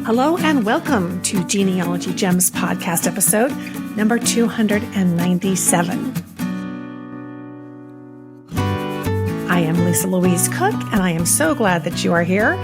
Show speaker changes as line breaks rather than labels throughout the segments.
Hello and welcome to Genealogy Gems podcast episode number 297. I am Lisa Louise Cook, and I am so glad that you are here.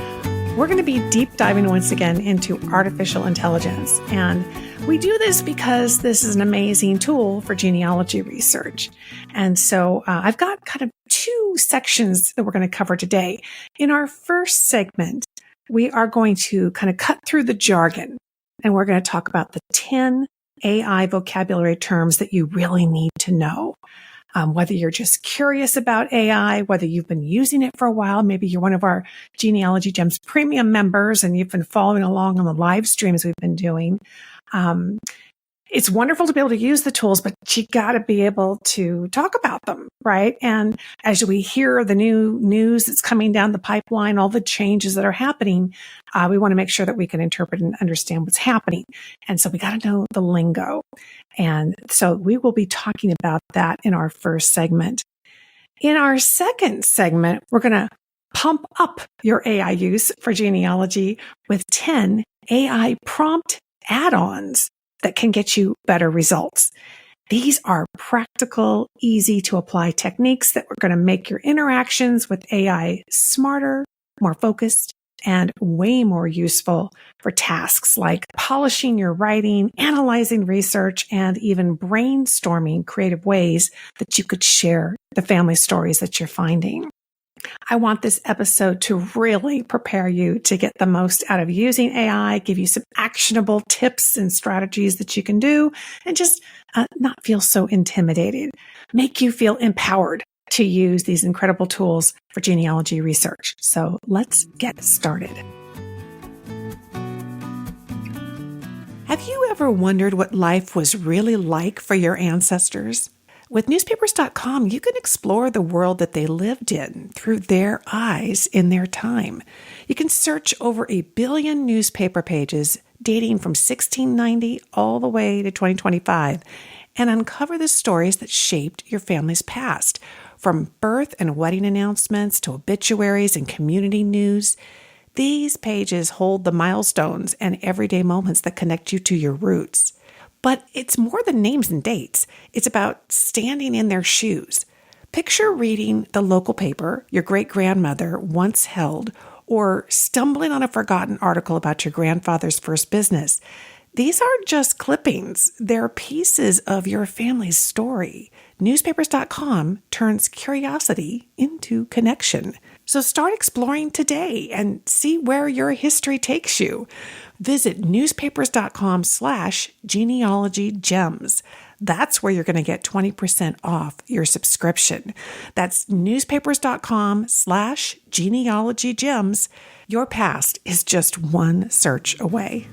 We're going to be deep diving once again into artificial intelligence. And we do this because this is an amazing tool for genealogy research. And so I've got kind of two sections that we're going to cover today. In our first segment, we are going to kind of cut through the jargon, and we're going to talk about the 10 AI vocabulary terms that you really need to know. Whether you're just curious about AI, whether you've been using it for a while, maybe you're one of our Genealogy Gems premium members and you've been following along on the live streams we've been doing. It's wonderful to be able to use the tools, but you got to be able to talk about them, right? And as we hear the new news that's coming down the pipeline, all the changes that are happening, we want to make sure that we can interpret and understand what's happening. And so we got to know the lingo. And so we will be talking about that in our first segment. In our second segment, we're going to pump up your AI use for genealogy with 10 AI prompt add-ons that can get you better results. These are practical, easy to apply techniques that are going to make your interactions with AI smarter, more focused, and way more useful for tasks like polishing your writing, analyzing research, and even brainstorming creative ways that you could share the family stories that you're finding. I want this episode to really prepare you to get the most out of using AI, give you some actionable tips and strategies that you can do, and just not feel so intimidated. Make you feel empowered to use these incredible tools for genealogy research. So let's get started. Have you ever wondered what life was really like for your ancestors? With newspapers.com, you can explore the world that they lived in through their eyes in their time. You can search over 1 billion newspaper pages dating from 1690 all the way to 2025 and uncover the stories that shaped your family's past. From birth and wedding announcements to obituaries and community news, these pages hold the milestones and everyday moments that connect you to your roots. But it's more than names and dates. It's about standing in their shoes. Picture reading the local paper your great-grandmother once held, or stumbling on a forgotten article about your grandfather's first business. These aren't just clippings. They're pieces of your family's story. Newspapers.com turns curiosity into connection. So start exploring today and see where your history takes you. Visit newspapers.com/genealogygems. That's where you're going to get 20% off your subscription. That's newspapers.com/genealogygems. Your past is just one search away.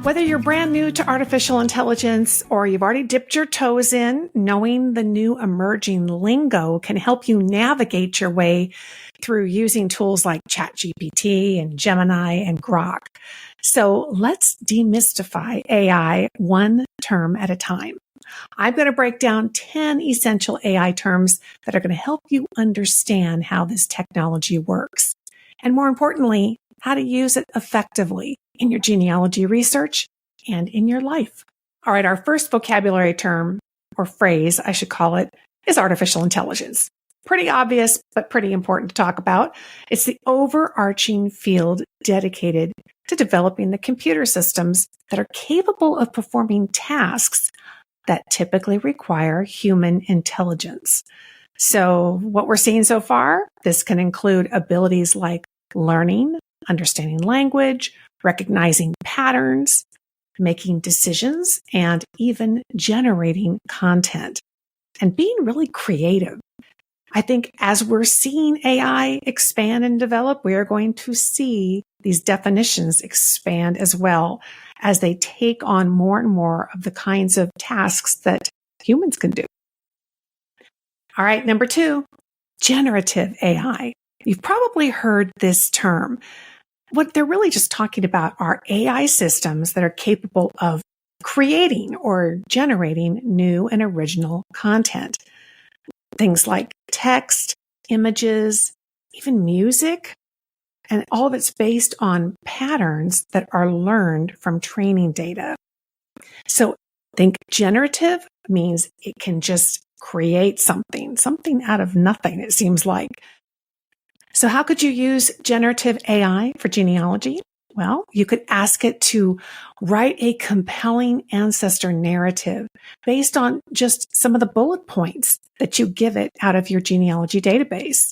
Whether you're brand new to artificial intelligence or you've already dipped your toes in, knowing the new emerging lingo can help you navigate your way through using tools like ChatGPT and Gemini and Grok. So let's demystify AI one term at a time. I'm going to break down 10 essential AI terms that are going to help you understand how this technology works. And more importantly, how to use it effectively in your genealogy research and in your life. All right, our first vocabulary term, or phrase, I should call it, is artificial intelligence. Pretty obvious, but pretty important to talk about. It's the overarching field dedicated to developing the computer systems that are capable of performing tasks that typically require human intelligence. So what we're seeing so far, this can include abilities like learning, understanding language, recognizing patterns, making decisions, and even generating content, and being really creative. I think as we're seeing AI expand and develop, we are going to see these definitions expand as well as they take on more and more of the kinds of tasks that humans can do. All right, number 2, generative AI. You've probably heard this term. What they're really just talking about are AI systems that are capable of creating or generating new and original content. Things like text, images, even music, And all of it's based on patterns that are learned from training data. So think generative means it can just create something out of nothing, it seems like. So how could you use generative AI for genealogy? Well, you could ask it to write a compelling ancestor narrative based on just some of the bullet points that you give it out of your genealogy database.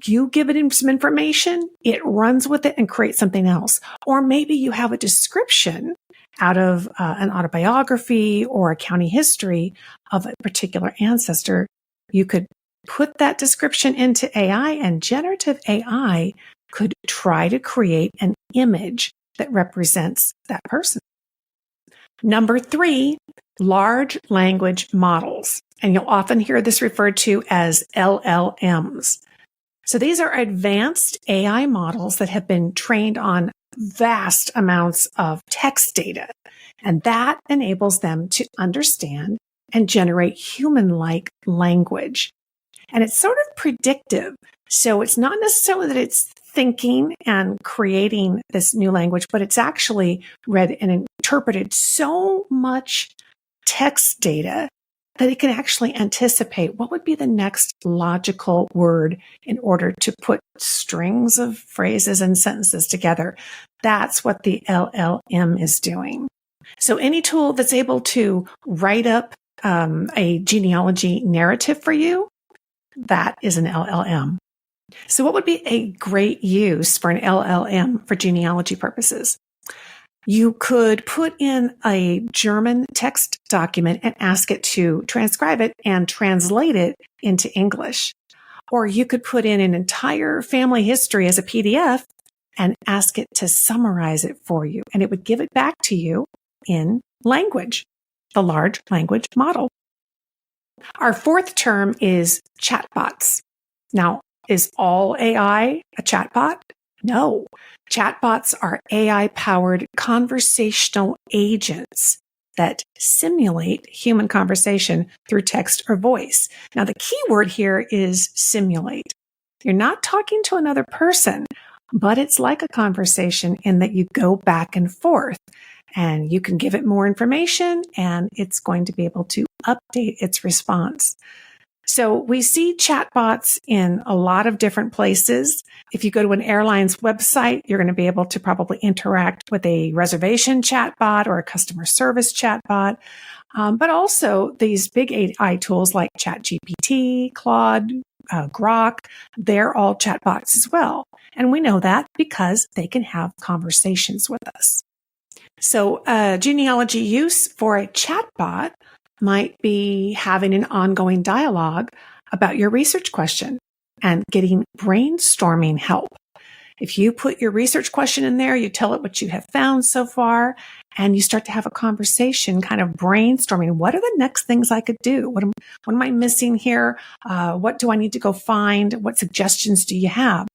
You give it some information, it runs with it and creates something else. Or maybe you have a description out of an autobiography or a county history of a particular ancestor. You could put that description into AI, and generative AI could try to create an image that represents that person. Number 3, large language models. And you'll often hear this referred to as LLMs. So these are advanced AI models that have been trained on vast amounts of text data, and that enables them to understand and generate human-like language. And it's sort of predictive. So it's not necessarily that it's thinking and creating this new language, but it's actually read and interpreted so much text data that it can actually anticipate what would be the next logical word in order to put strings of phrases and sentences together. That's what the LLM is doing. So any tool that's able to write up a genealogy narrative for you, that is an LLM. So what would be a great use for an LLM for genealogy purposes? You could put in a German text document and ask it to transcribe it and translate it into English. Or you could put in an entire family history as a PDF and ask it to summarize it for you. And it would give it back to you in language, the large language model. Our 4th term is chatbots. Now, is all AI a chatbot? No. Chatbots are AI-powered conversational agents that simulate human conversation through text or voice. Now, the key word here is simulate. You're not talking to another person, but it's like a conversation in that you go back and forth, and you can give it more information, and it's going to be able to update its response. So we see chatbots in a lot of different places. If you go to an airline's website, you're going to be able to probably interact with a reservation chatbot or a customer service chatbot. But also these big AI tools like ChatGPT, Claude, Grok, they're all chatbots as well. And we know that because they can have conversations with us. So genealogy use for a chatbot might be having an ongoing dialogue about your research question and getting brainstorming help. If you put your research question in there, you tell it what you have found so far, and you start to have a conversation, kind of brainstorming. What are the next things I could do? What am I missing here? What do I need to go find? What suggestions do you have?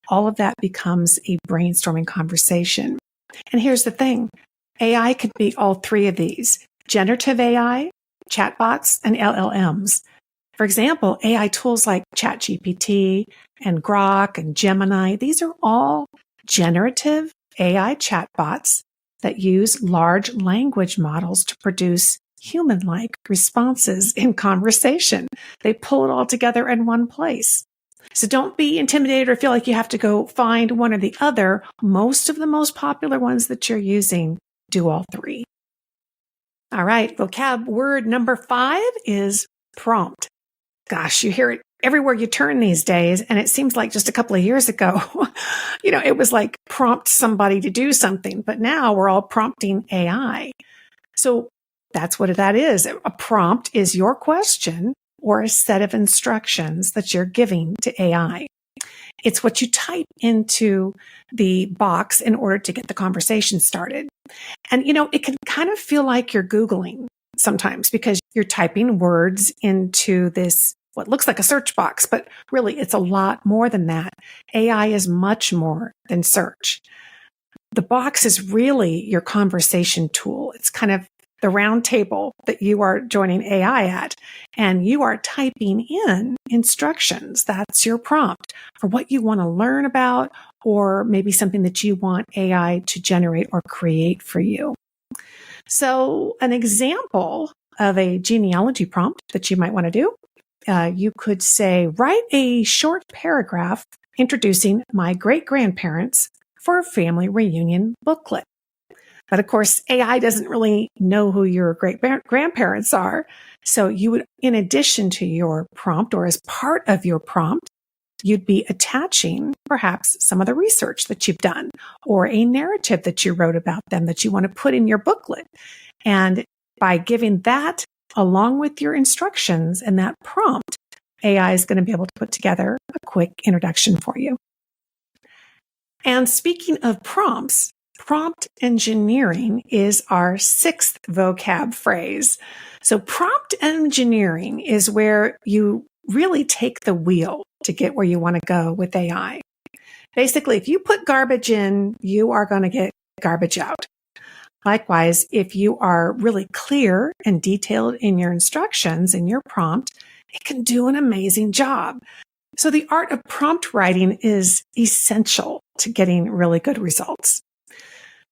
All of that becomes a brainstorming conversation. And here's the thing. AI could be all 3 of these: generative AI, chatbots, and LLMs. For example, AI tools like ChatGPT and Grok and Gemini, these are all generative AI chatbots that use large language models to produce human-like responses in conversation. They pull it all together in one place. So don't be intimidated or feel like you have to go find one or the other. Most of the most popular ones that you're using do all 3. All right, vocab word number 5 is prompt. Gosh, you hear it everywhere you turn these days, and it seems like just a couple of years ago, it was like prompt somebody to do something, but now we're all prompting AI. So that's what that is. A prompt is your question or a set of instructions that you're giving to AI. It's what you type into the box in order to get the conversation started. And, it can kind of feel like you're Googling sometimes because you're typing words into this, what looks like a search box, but really it's a lot more than that. AI is much more than search. The box is really your conversation tool. It's kind of the round table that you are joining AI at, and you are typing in instructions. That's your prompt for what you want to learn about, or maybe something that you want AI to generate or create for you. So an example of a genealogy prompt that you might want to do, you could say, write a short paragraph introducing my great-grandparents for a family reunion booklet. But of course, AI doesn't really know who your great-grandparents are. So you would, in addition to your prompt, or as part of your prompt, you'd be attaching perhaps some of the research that you've done, or a narrative that you wrote about them that you want to put in your booklet. And by giving that along with your instructions and that prompt, AI is going to be able to put together a quick introduction for you. And speaking of prompts, prompt engineering is our sixth vocab phrase. So prompt engineering is where you really take the wheel to get where you want to go with AI. Basically, if you put garbage in, you are going to get garbage out. Likewise, if you are really clear and detailed in your instructions in your prompt, it can do an amazing job. So the art of prompt writing is essential to getting really good results.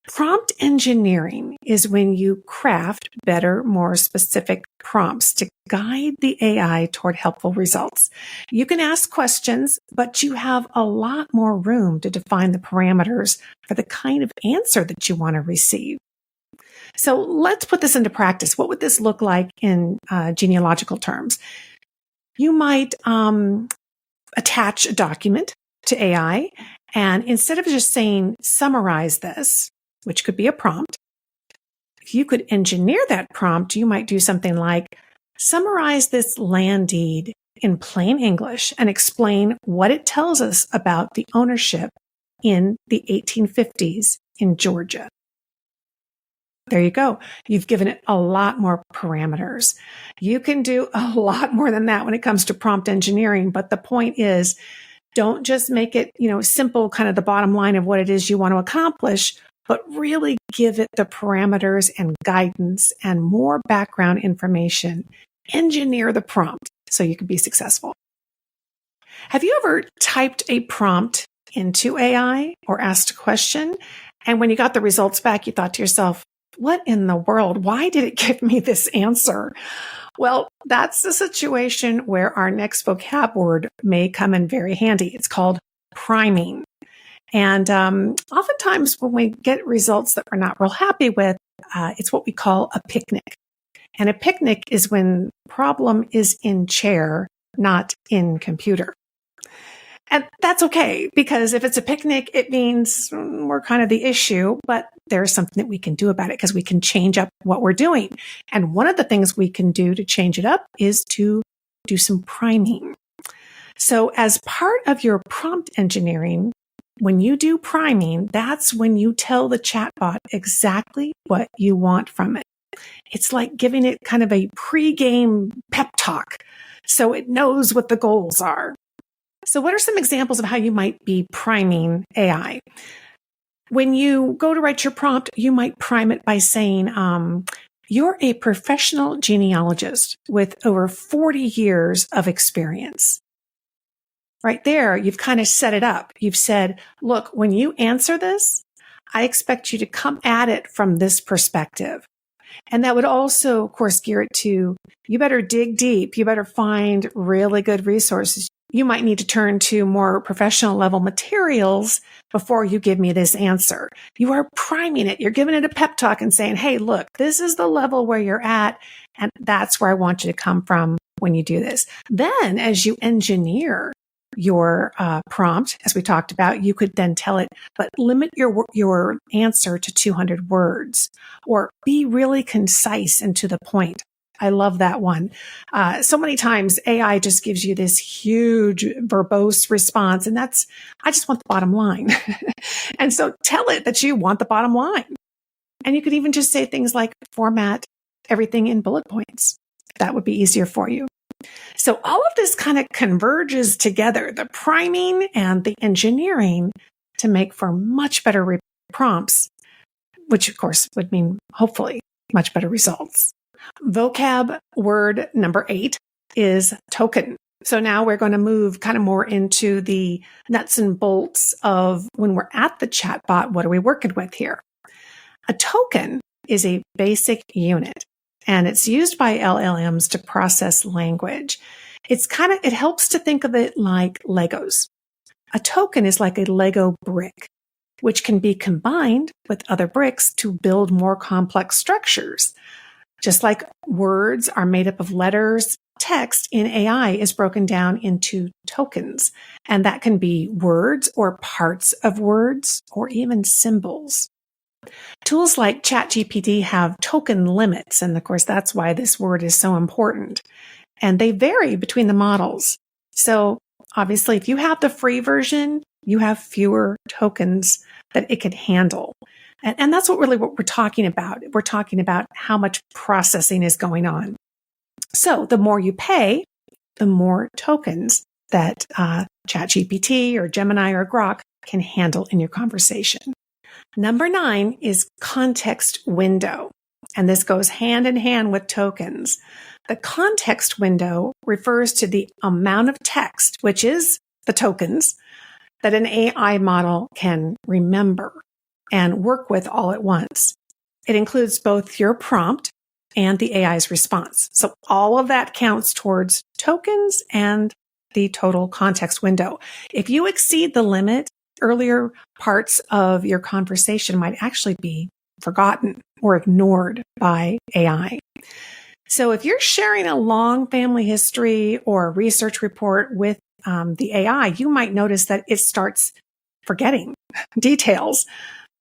Prompt engineering is when you craft better, more specific prompts to guide the AI toward helpful results. You can ask questions, but you have a lot more room to define the parameters for the kind of answer that you want to receive. So let's put this into practice. What would this look like in genealogical terms? You might attach a document to AI, and instead of just saying, summarize this, which could be a prompt, if you could engineer that prompt, you might do something like, summarize this land deed in plain English and explain what it tells us about the ownership in the 1850s in Georgia. There you go. You've given it a lot more parameters. You can do a lot more than that when it comes to prompt engineering. But the point is, don't just make it, simple, kind of the bottom line of what it is you want to accomplish, but really give it the parameters and guidance and more background information. Engineer the prompt so you can be successful. Have you ever typed a prompt into AI or asked a question, and when you got the results back, you thought to yourself, what in the world? Why did it give me this answer? Well, that's the situation where our next vocab word may come in very handy. It's called priming. And oftentimes when we get results that we're not real happy with, it's what we call a picnic. And a picnic is when problem is in chair, not in computer. And that's okay, because if it's a picnic, it means we're kind of the issue, but there's something that we can do about it because we can change up what we're doing. And one of the things we can do to change it up is to do some priming. So as part of your prompt engineering, when you do priming, that's when you tell the chatbot exactly what you want from it. It's like giving it kind of a pre-game pep talk so it knows what the goals are. So what are some examples of how you might be priming AI? When you go to write your prompt, you might prime it by saying, you're a professional genealogist with over 40 years of experience. Right there, you've kind of set it up. You've said, look, when you answer this, I expect you to come at it from this perspective. And that would also, of course, gear it to, you better dig deep. You better find really good resources. You might need to turn to more professional level materials before you give me this answer. You are priming it. You're giving it a pep talk and saying, hey, look, this is the level where you're at. And that's where I want you to come from when you do this. Then as you engineer your prompt, as we talked about, you could then tell it, but limit your answer to 200 words, or be really concise and to the point. I love that one. So many times AI just gives you this huge verbose response, and I just want the bottom line. And so tell it that you want the bottom line. And you could even just say things like format everything in bullet points. That would be easier for you. So all of this kind of converges together, the priming and the engineering, to make for much better prompts, which of course would mean hopefully much better results. Vocab word number 8 is token. So now we're going to move kind of more into the nuts and bolts of when we're at the chatbot, what are we working with here? A token is a basic unit, and it's used by LLMs to process language. It helps to think of it like Legos. A token is like a Lego brick, which can be combined with other bricks to build more complex structures. Just like words are made up of letters, text in AI is broken down into tokens, and that can be words or parts of words or even symbols. Tools like ChatGPT have token limits, and of course, that's why this word is so important. And they vary between the models. So obviously, if you have the free version, you have fewer tokens that it could handle. And that's what we're talking about. We're talking about how much processing is going on. So the more you pay, the more tokens that ChatGPT or Gemini or Grok can handle in your conversation. Number 9 is context window. And this goes hand in hand with tokens. The context window refers to the amount of text, which is the tokens, that an AI model can remember and work with all at once. It includes both your prompt and the AI's response. So all of that counts towards tokens and the total context window. If you exceed the limit, earlier parts of your conversation might actually be forgotten or ignored by AI. So if you're sharing a long family history or a research report with the AI, you might notice that it starts forgetting details.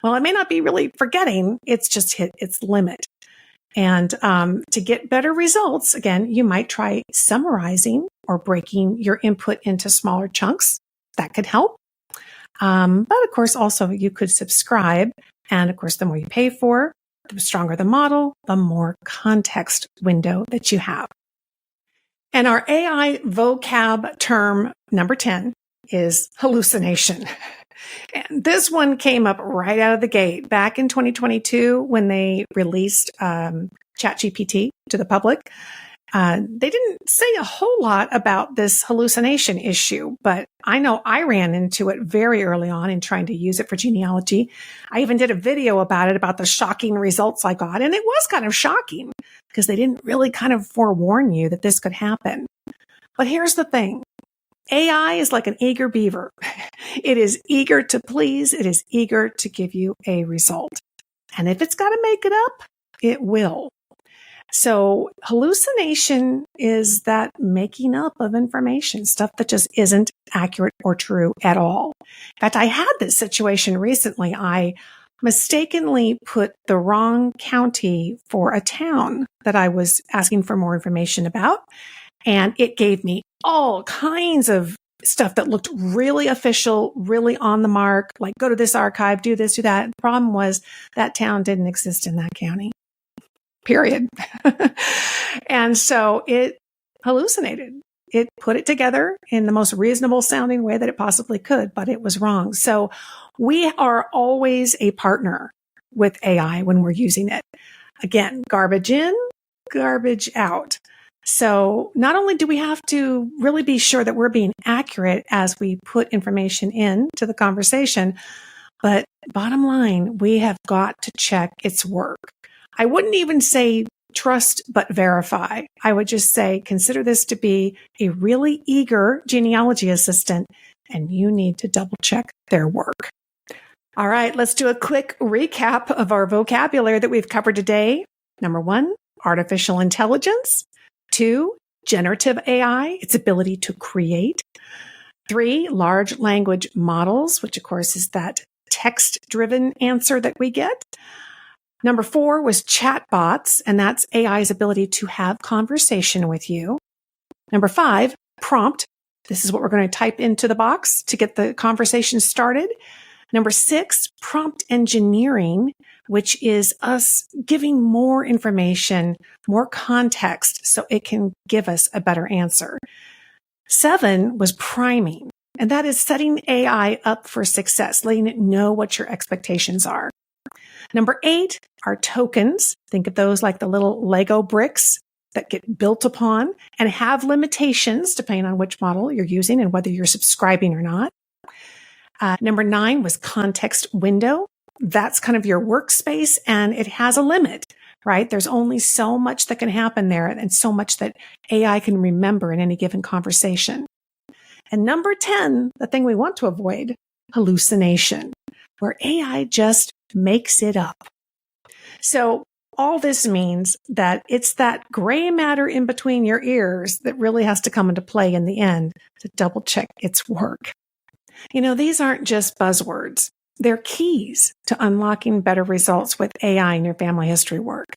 Well, it may not be really forgetting, it's just hit its limit. And to get better results, again, you might try summarizing or breaking your input into smaller chunks. That could help. But of course, also you could subscribe. And of course, the more you pay for, the stronger the model, the more context window that you have. And our AI vocab term number 10 is hallucination. And this one came up right out of the gate back in 2022 when they released ChatGPT to the public. They didn't say a whole lot about this hallucination issue, but I know I ran into it very early on in trying to use it for genealogy. I even did a video about it, about the shocking results I got. And it was kind of shocking because they didn't really kind of forewarn you that this could happen. But here's the thing. AI is like an eager beaver. It is eager to please. It is eager to give you a result. And if it's got to make it up, it will. So hallucination is that making up of information, stuff that just isn't accurate or true at all. In fact, I had this situation recently. I mistakenly put the wrong county for a town that I was asking for more information about. And it gave me all kinds of stuff that looked really official, really on the mark, like go to this archive, do this, do that. The problem was that town didn't exist in that county, period. And so it hallucinated. It put it together in the most reasonable sounding way that it possibly could, but it was wrong. So we are always a partner with AI when we're using it. Again, garbage in, garbage out. So not only do we have to really be sure that we're being accurate as we put information into the conversation, but bottom line, we have got to check its work. I wouldn't even say trust but verify. I would just say consider this to be a really eager genealogy assistant, and you need to double check their work. All right, let's do a quick recap of our vocabulary that we've covered today. Number 1, artificial intelligence. 2, generative AI, its ability to create. 3, large language models, which of course is that text-driven answer that we get. Number 4 was chatbots, and that's AI's ability to have conversation with you. Number 5, prompt. This is what we're going to type into the box to get the conversation started. Number 6, prompt engineering, which is us giving more information, more context, so it can give us a better answer. 7 was priming, and that is setting AI up for success, letting it know what your expectations are. Number 8 are tokens. Think of those like the little Lego bricks that get built upon and have limitations depending on which model you're using and whether you're subscribing or not. Number 9 was context window. That's kind of your workspace and it has a limit, right? There's only so much that can happen there and so much that AI can remember in any given conversation. And number 10, the thing we want to avoid, hallucination, where AI just makes it up. So all this means that it's that gray matter in between your ears that really has to come into play in the end to double check its work. These aren't just buzzwords. They're keys to unlocking better results with AI in your family history work.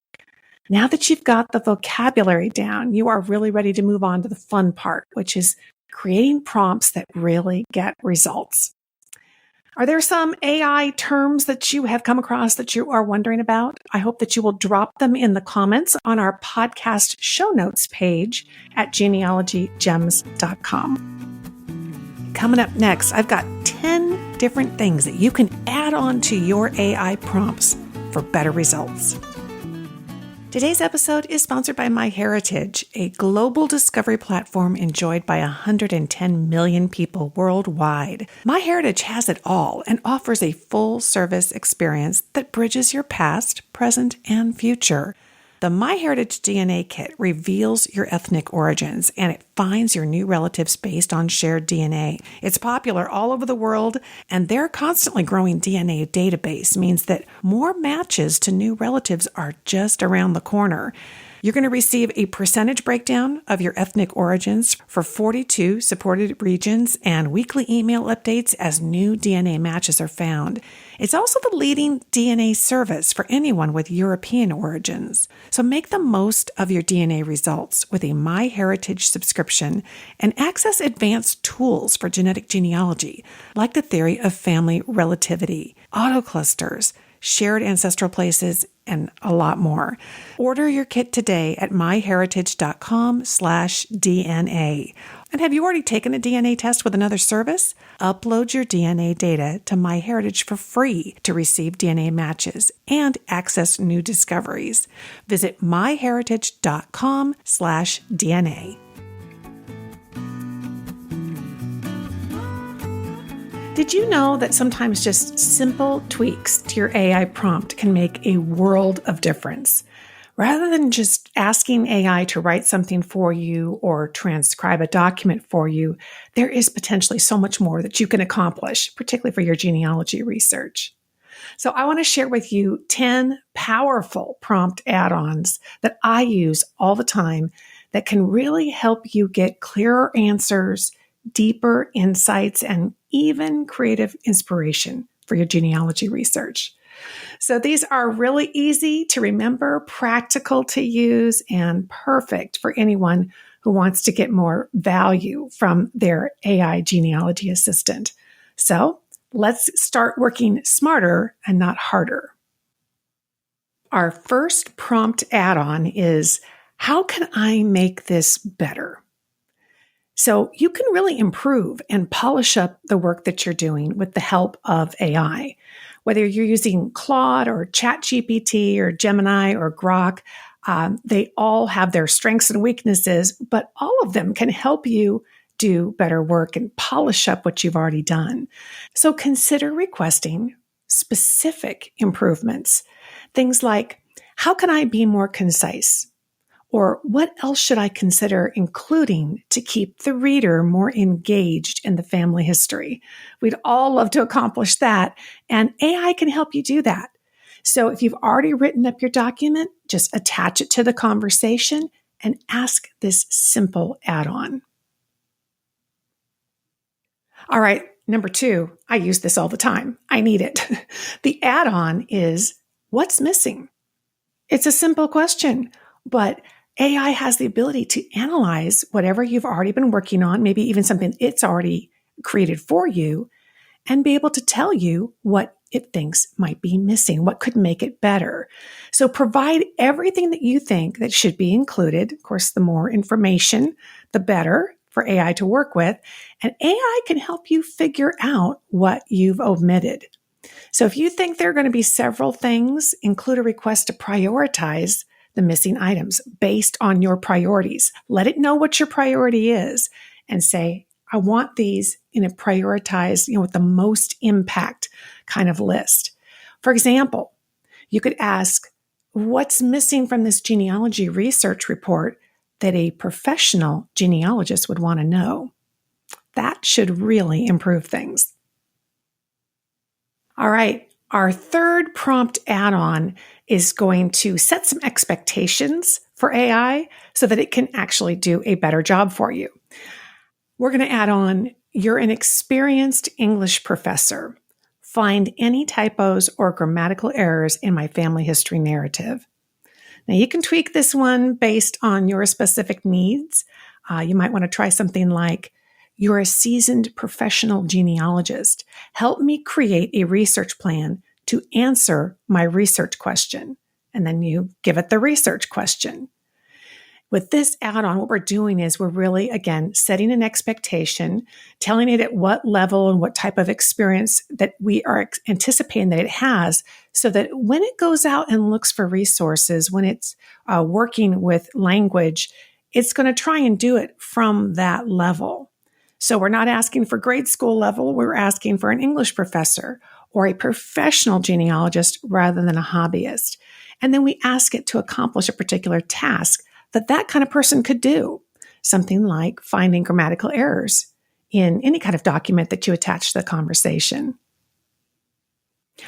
Now that you've got the vocabulary down, you are really ready to move on to the fun part, which is creating prompts that really get results. Are there some AI terms that you have come across that you are wondering about? I hope that you will drop them in the comments on our podcast show notes page at genealogygems.com. Coming up next, I've got 10 different things that you can add on to your AI prompts for better results. Today's episode is sponsored by MyHeritage, a global discovery platform enjoyed by 110 million people worldwide. MyHeritage has it all and offers a full-service experience that bridges your past, present, and future. The MyHeritage DNA Kit reveals your ethnic origins, and it finds your new relatives based on shared DNA. It's popular all over the world, and their constantly growing DNA database means that more matches to new relatives are just around the corner. You're going to receive a percentage breakdown of your ethnic origins for 42 supported regions and weekly email updates as new DNA matches are found. It's also the leading DNA service for anyone with European origins. So make the most of your DNA results with a MyHeritage subscription and access advanced tools for genetic genealogy, like the theory of family relativity, autoclusters, shared ancestral places, and a lot more. Order your kit today at myheritage.com/DNA. And have you already taken a DNA test with another service? Upload your DNA data to MyHeritage for free to receive DNA matches and access new discoveries. Visit myheritage.com/DNA. Did you know that sometimes just simple tweaks to your AI prompt can make a world of difference? Rather than just asking AI to write something for you or transcribe a document for you, there is potentially so much more that you can accomplish, particularly for your genealogy research. So I want to share with you 10 powerful prompt add-ons that I use all the time that can really help you get clearer answers, deeper insights, and even creative inspiration for your genealogy research. So these are really easy to remember, practical to use, and perfect for anyone who wants to get more value from their AI genealogy assistant. So let's start working smarter and not harder. Our first prompt add-on is, how can I make this better? So you can really improve and polish up the work that you're doing with the help of AI. Whether you're using Claude or ChatGPT or Gemini or Grok, they all have their strengths and weaknesses, but all of them can help you do better work and polish up what you've already done. So consider requesting specific improvements. Things like, how can I be more concise? Or what else should I consider including to keep the reader more engaged in the family history? We'd all love to accomplish that, and AI can help you do that. So if you've already written up your document, just attach it to the conversation and ask this simple add-on. All right, number 2, I use this all the time. I need it. The add-on is, what's missing? It's a simple question, but AI has the ability to analyze whatever you've already been working on, maybe even something it's already created for you, and be able to tell you what it thinks might be missing, what could make it better. So provide everything that you think that should be included. Of course, the more information, the better for AI to work with, and AI can help you figure out what you've omitted. So if you think there are going to be several things, include a request to prioritize the missing items based on your priorities. Let it know what your priority is and say, I want these in a prioritized, with the most impact kind of list. For example, you could ask, what's missing from this genealogy research report that a professional genealogist would want to know? That should really improve things. All right, our third prompt add-on is going to set some expectations for AI so that it can actually do a better job for you. We're going to add on, you're an experienced English professor. Find any typos or grammatical errors in my family history narrative. Now, you can tweak this one based on your specific needs. You might want to try something like, you're a seasoned professional genealogist. Help me create a research plan to answer my research question. And then you give it the research question. With this add-on, what we're doing is we're really, again, setting an expectation, telling it at what level and what type of experience that we are anticipating that it has, so that when it goes out and looks for resources, when it's working with language, it's going to try and do it from that level. So we're not asking for grade school level, we're asking for an English professor or a professional genealogist rather than a hobbyist. And then we ask it to accomplish a particular task that kind of person could do. Something like finding grammatical errors in any kind of document that you attach to the conversation.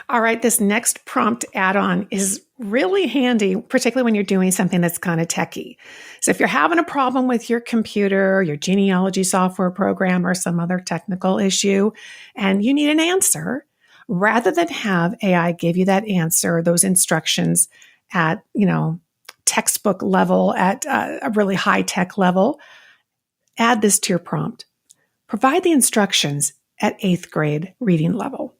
All right, this next prompt add-on is really handy, particularly when you're doing something that's kind of techie. So if you're having a problem with your computer, your genealogy software program, or some other technical issue, and you need an answer, rather than have AI give you that answer, those instructions at, textbook level, at a really high-tech level, add this to your prompt. Provide the instructions at 8th grade reading level.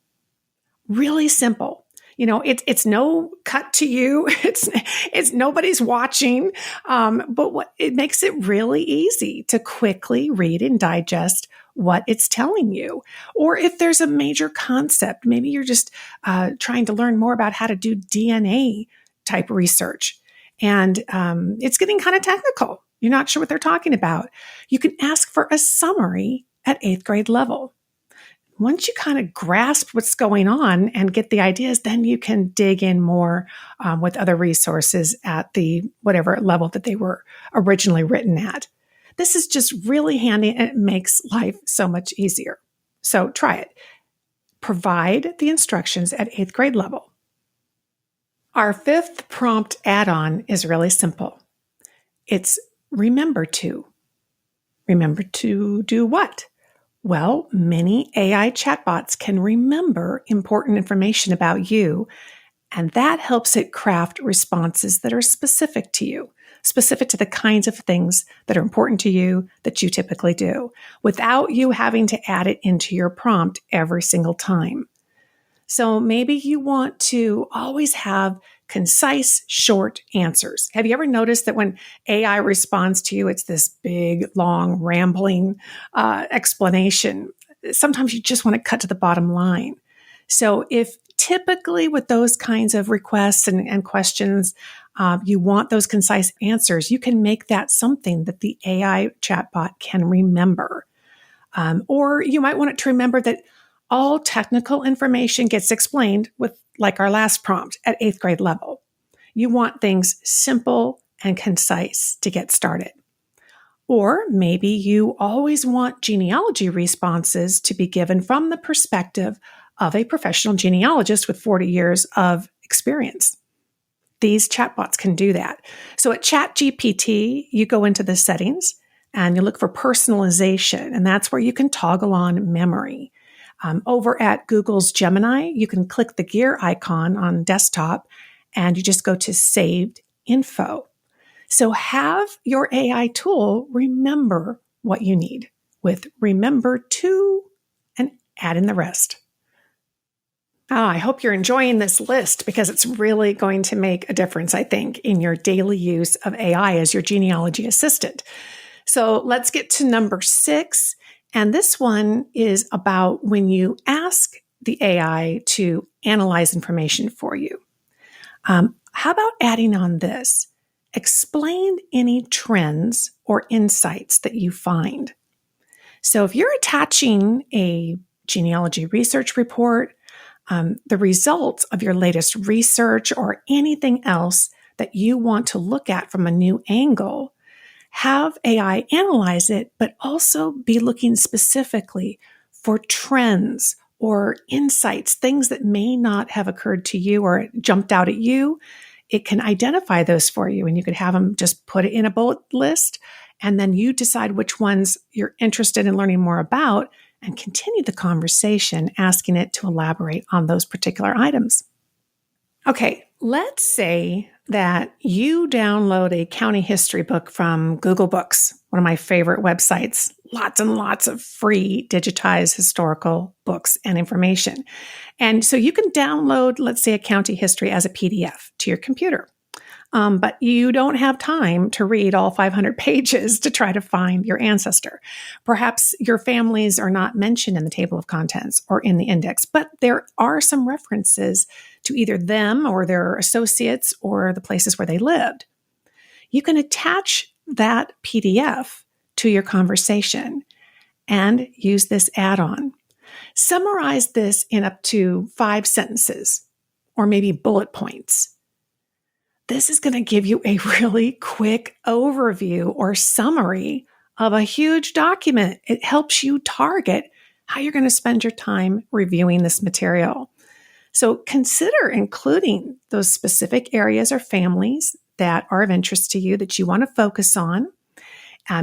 Really simple. It's no cut to you. It's nobody's watching. But it makes it really easy to quickly read and digest what it's telling you. Or if there's a major concept, maybe you're just trying to learn more about how to do DNA type research. And it's getting kind of technical. You're not sure what they're talking about. You can ask for a summary at 8th grade level. Once you kind of grasp what's going on and get the ideas, then you can dig in more with other resources at the whatever level that they were originally written at. This is just really handy and it makes life so much easier. So try it. Provide the instructions at 8th grade level. Our fifth prompt add-on is really simple. It's remember to. Remember to do what? Well, many AI chatbots can remember important information about you, and that helps it craft responses that are specific to you, specific to the kinds of things that are important to you that you typically do, without you having to add it into your prompt every single time. So maybe you want to always have concise, short answers. Have you ever noticed that when AI responds to you, it's this big, long, rambling explanation? Sometimes you just want to cut to the bottom line. So if typically with those kinds of requests and questions, you want those concise answers, you can make that something that the AI chatbot can remember. Or you might want it to remember that all technical information gets explained with, like our last prompt, at 8th grade level. You want things simple and concise to get started. Or maybe you always want genealogy responses to be given from the perspective of a professional genealogist with 40 years of experience. These chatbots can do that. So at ChatGPT, you go into the settings and you look for personalization, and that's where you can toggle on memory. Over at Google's Gemini, you can click the gear icon on desktop and you just go to saved info. So have your AI tool remember what you need with remember to and add in the rest. I hope you're enjoying this list because it's really going to make a difference, I think, in your daily use of AI as your genealogy assistant. So let's get to number 6. And this one is about when you ask the AI to analyze information for you. How about adding on this? Explain any trends or insights that you find. So if you're attaching a genealogy research report, the results of your latest research or anything else that you want to look at from a new angle, have AI analyze it, but also be looking specifically for trends or insights, things that may not have occurred to you or jumped out at you. It can identify those for you, and you could have them just put it in a bullet list, and then you decide which ones you're interested in learning more about and continue the conversation, asking it to elaborate on those particular items. Okay, let's say that you download a county history book from Google Books, one of my favorite websites. Lots and lots of free digitized historical books and information. And so you can download, let's say, a county history as a PDF to your computer. But you don't have time to read all 500 pages to try to find your ancestor. Perhaps your families are not mentioned in the table of contents or in the index, but there are some references to either them or their associates or the places where they lived. You can attach that PDF to your conversation and use this add-on. Summarize this in up to 5 sentences or maybe bullet points. This is going to give you a really quick overview or summary of a huge document. It helps you target how you're going to spend your time reviewing this material. So consider including those specific areas or families that are of interest to you that you want to focus on.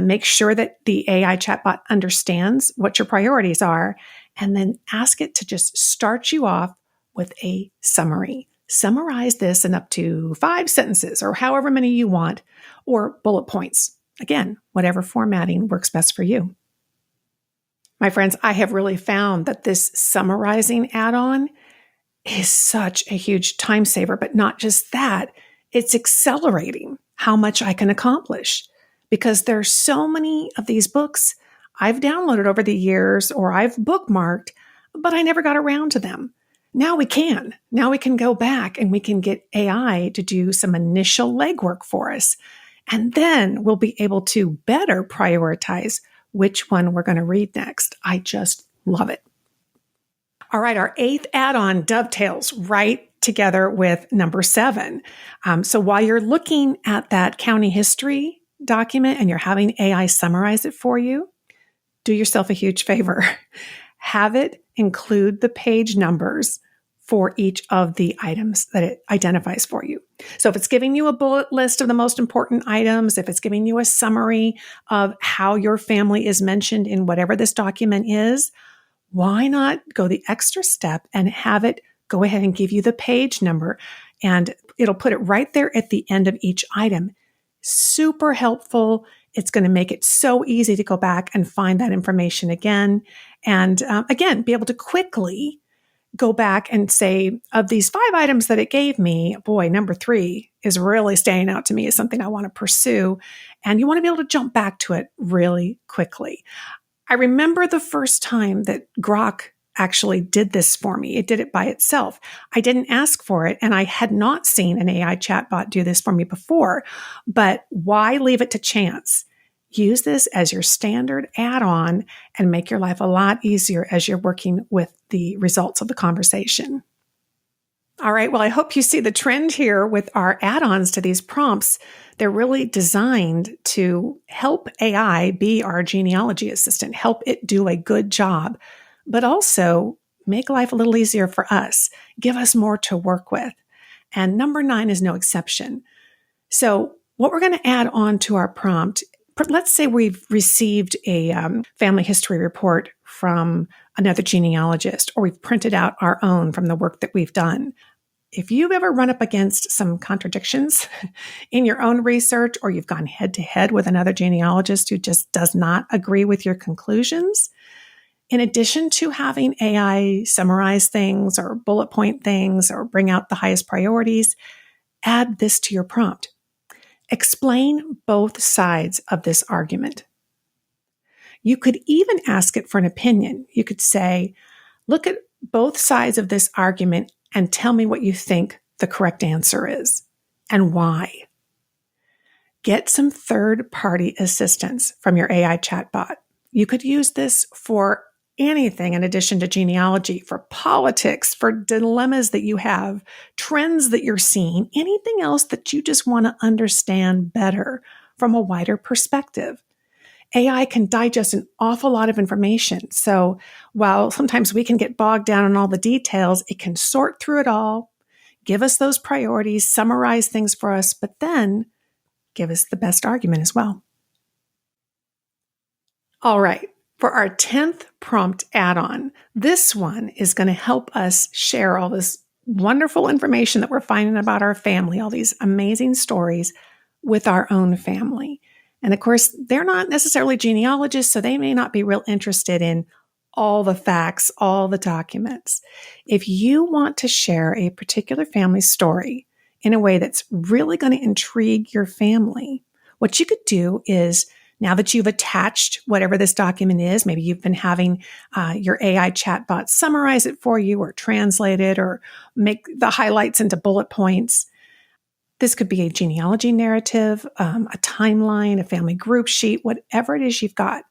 Make sure that the AI chatbot understands what your priorities are, and then ask it to just start you off with a summary. Summarize this in up to 5 sentences or however many you want, or bullet points. Again, whatever formatting works best for you. My friends, I have really found that this summarizing add-on is such a huge time saver, but not just that, it's accelerating how much I can accomplish because there's so many of these books I've downloaded over the years or I've bookmarked, but I never got around to them. Now we can. Now we can go back and we can get AI to do some initial legwork for us. And then we'll be able to better prioritize which one we're going to read next. I just love it. All right, our 8th add-on dovetails right together with number 7. So while you're looking at that county history document and you're having AI summarize it for you, do yourself a huge favor. Have it include the page numbers for each of the items that it identifies for you. So if it's giving you a bullet list of the most important items, if it's giving you a summary of how your family is mentioned in whatever this document is, why not go the extra step and have it go ahead and give you the page number, and it'll put it right there at the end of each item. Super helpful. It's going to make it so easy to go back and find that information again. And again, be able to quickly go back and say, of these 5 items that it gave me, boy, number 3 is really standing out to me as something I want to pursue. And you want to be able to jump back to it really quickly. I remember the first time that Grok actually did this for me. It did it by itself. I didn't ask for it, and I had not seen an AI chatbot do this for me before. But why leave it to chance? Use this as your standard add-on and make your life a lot easier as you're working with the results of the conversation. All right, well, I hope you see the trend here with our add-ons to these prompts. They're really designed to help AI be our genealogy assistant, help it do a good job, but also make life a little easier for us, give us more to work with. And number 9 is no exception. So what we're going to add on to our prompt, let's say we've received a family history report from another genealogist, or we've printed out our own from the work that we've done. If you've ever run up against some contradictions in your own research, or you've gone head to head with another genealogist who just does not agree with your conclusions, in addition to having AI summarize things or bullet point things or bring out the highest priorities, add this to your prompt. Explain both sides of this argument. You could even ask it for an opinion. You could say, look at both sides of this argument and tell me what you think the correct answer is and why. Get some third-party assistance from your AI chatbot. You could use this for anything in addition to genealogy, for politics, for dilemmas that you have, trends that you're seeing, anything else that you just want to understand better from a wider perspective. AI can digest an awful lot of information. So while sometimes we can get bogged down in all the details, it can sort through it all, give us those priorities, summarize things for us, but then give us the best argument as well. All right. For our 10th prompt add-on, this one is going to help us share all this wonderful information that we're finding about our family, all these amazing stories with our own family. And of course, they're not necessarily genealogists, so they may not be real interested in all the facts, all the documents. If you want to share a particular family story in a way that's really going to intrigue your family, what you could do is, now that you've attached whatever this document is, maybe you've been having your AI chatbot summarize it for you or translate it or make the highlights into bullet points. This could be a genealogy narrative, a timeline, a family group sheet, whatever it is you've got.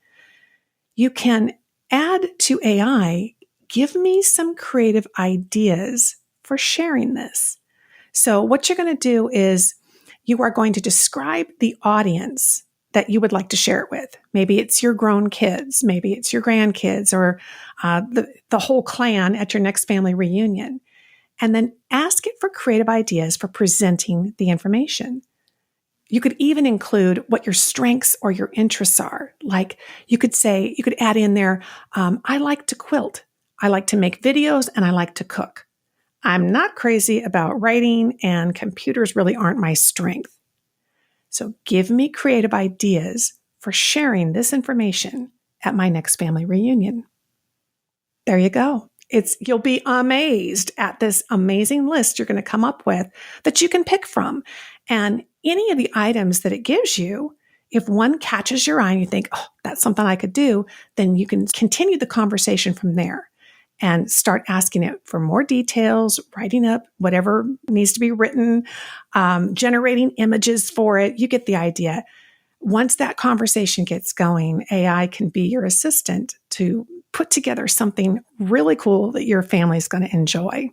You can add to AI, give me some creative ideas for sharing this. So what you're going to do is you are going to describe the audience that you would like to share it with. Maybe it's your grown kids, maybe it's your grandkids, or the whole clan at your next family reunion. And then ask it for creative ideas for presenting the information. You could even include what your strengths or your interests are. Like you could add in there, I like to quilt, I like to make videos, and I like to cook. I'm not crazy about writing, and computers really aren't my strength. So give me creative ideas for sharing this information at my next family reunion. There you go. You'll be amazed at this amazing list you're going to come up with that you can pick from. And any of the items that it gives you, if one catches your eye and you think, oh, that's something I could do, then you can continue the conversation from there and start asking it for more details, writing up whatever needs to be written, generating images for it. You get the idea. Once that conversation gets going, AI can be your assistant to put together something really cool that your family is going to enjoy.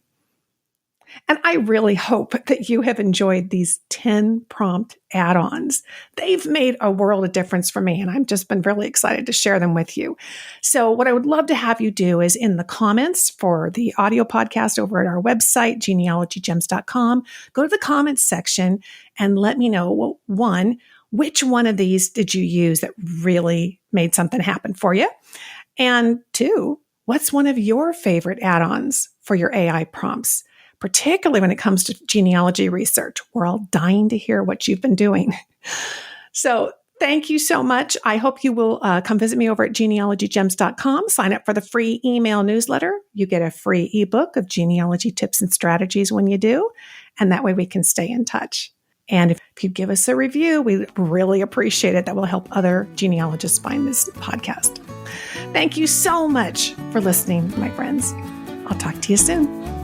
And I really hope that you have enjoyed these 10 prompt add-ons. They've made a world of difference for me, and I've just been really excited to share them with you. So what I would love to have you do is in the comments for the audio podcast over at our website, genealogygems.com, go to the comments section and let me know, well, one, which one of these did you use that really made something happen for you? And two, what's one of your favorite add-ons for your AI prompts? Particularly when it comes to genealogy research. We're all dying to hear what you've been doing. So thank you so much. I hope you will come visit me over at genealogygems.com. Sign up for the free email newsletter. You get a free ebook of genealogy tips and strategies when you do. And that way we can stay in touch. And if you give us a review, we really appreciate it. That will help other genealogists find this podcast. Thank you so much for listening, my friends. I'll talk to you soon.